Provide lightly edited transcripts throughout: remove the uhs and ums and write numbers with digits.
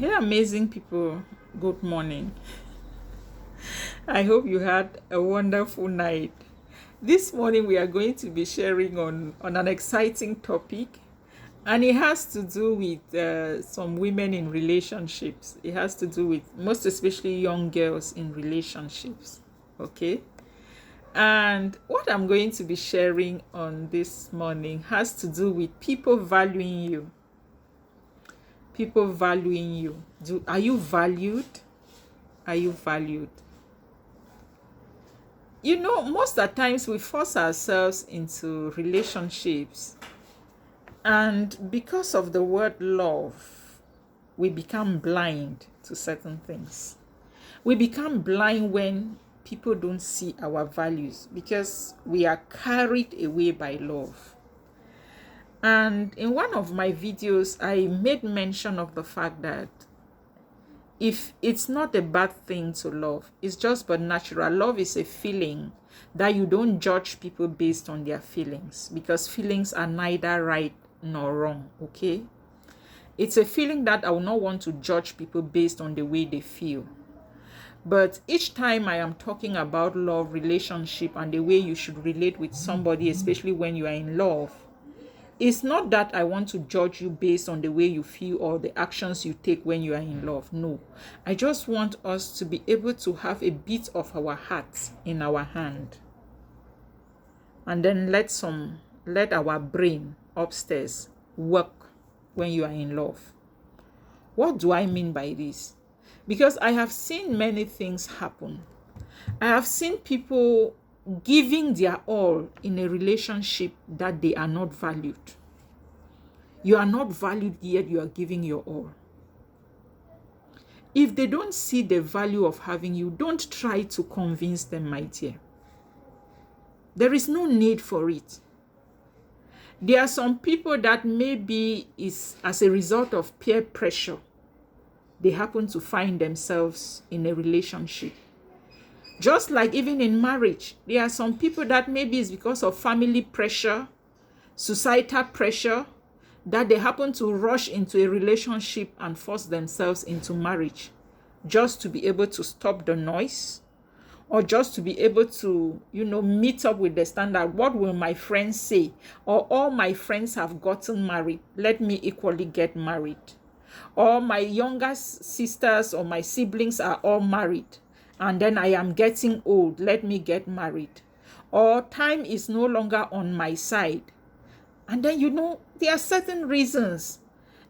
Hey, amazing people, good morning. I hope you had a wonderful night. This morning, we are going to be sharing on an exciting topic, and it has to do with some women in relationships. It has to do with most especially young girls in relationships. Okay. And what I'm going to be sharing on this morning has to do with people valuing you. People valuing you. Are you valued? Are you valued? Most of the times we force ourselves into relationships, and because of the word love, we become blind to certain things. We become blind when people don't see our values because we are carried away by love. And in one of my videos, I made mention of the fact that if it's not a bad thing to love, it's just but natural. Love is a feeling that you don't judge people based on their feelings, because feelings are neither right nor wrong. Okay, it's a feeling that I will not want to judge people based on the way they feel. But each time I am talking about love, relationship, and the way you should relate with somebody, especially when you are in love, it's not that I want to judge you based on the way you feel or the actions you take when you are in love. No. I just want us to be able to have a bit of our heart in our hand. And then let our brain upstairs work when you are in love. What do I mean by this? Because I have seen many things happen. I have seen people giving their all in a relationship that they are not valued. You are not valued, yet you are giving your all. If they don't see the value of having you, don't try to convince them, my dear. There is no need for it. There are some people that maybe is as a result of peer pressure, they happen to find themselves in a relationship. Just like even in marriage, there are some people that maybe it's because of family pressure, societal pressure, that they happen to rush into a relationship and force themselves into marriage just to be able to stop the noise, or just to be able to, meet up with the standard. What will my friends say? Or all my friends have gotten married, let me equally get married. Or my younger sisters or my siblings are all married, and then I am getting old, let me get married. Or time is no longer on my side. And then, there are certain reasons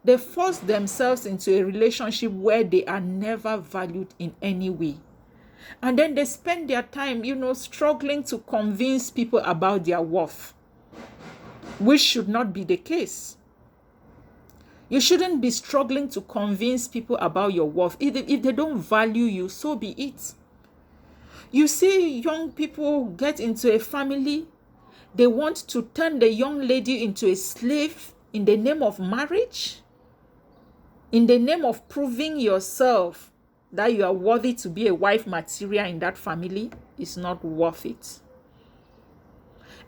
they force themselves into a relationship where they are never valued in any way. And then they spend their time, struggling to convince people about their worth, which should not be the case. You shouldn't be struggling to convince people about your worth. If they don't value you, so be it. You see young people get into a family, they want to turn the young lady into a slave in the name of marriage, in the name of proving yourself that you are worthy to be a wife material in that family. Is not worth it.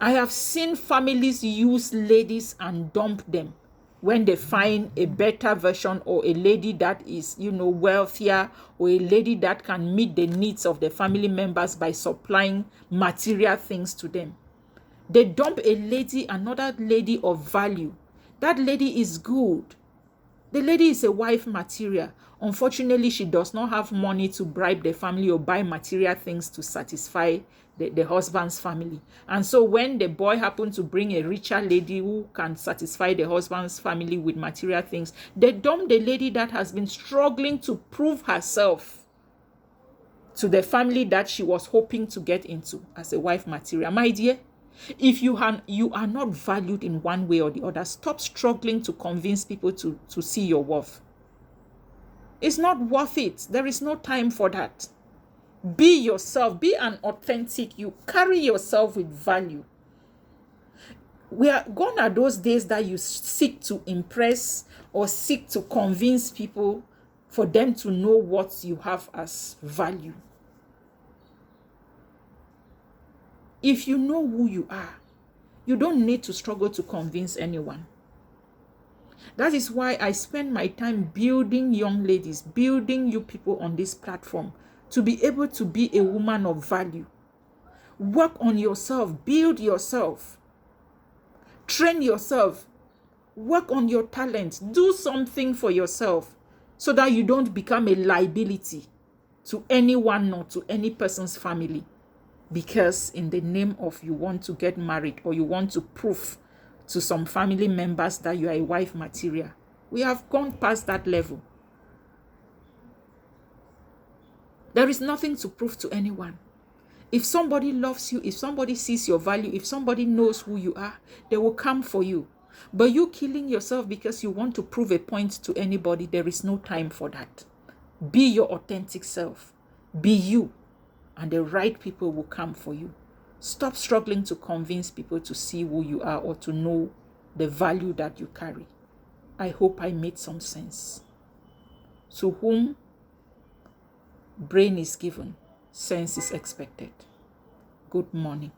I have seen families use ladies and dump them when they find a better version, or a lady that is, wealthier, or a lady that can meet the needs of the family members by supplying material things to them. They dump a lady, another lady of value. That lady is good. The lady is a wife material. Unfortunately, she does not have money to bribe the family or buy material things to satisfy the husband's family. And so when the boy happens to bring a richer lady who can satisfy the husband's family with material things, they dump the lady that has been struggling to prove herself to the family that she was hoping to get into as a wife material. My dear, if you are not valued in one way or the other, stop struggling to convince people to see your worth. It's not worth it. There is no time for that. Be yourself. Be an authentic you. Carry yourself with value. We are gone are those days that you seek to impress or seek to convince people for them to know what you have as value. If you know who you are, you don't need to struggle to convince anyone. That is why I spend my time building young ladies, building you people on this platform to be able to be a woman of value. Work on yourself, build yourself, train yourself, work on your talents, do something for yourself so that you don't become a liability to anyone or to any person's family. Because in the name of you want to get married or you want to prove to some family members that you are a wife material. We have gone past that level. There is nothing to prove to anyone. If somebody loves you, if somebody sees your value, if somebody knows who you are, they will come for you. But you killing yourself because you want to prove a point to anybody, there is no time for that. Be your authentic self. Be you. And the right people will come for you. Stop struggling to convince people to see who you are or to know the value that you carry. I hope I made some sense. To whom brain is given, sense is expected. Good morning.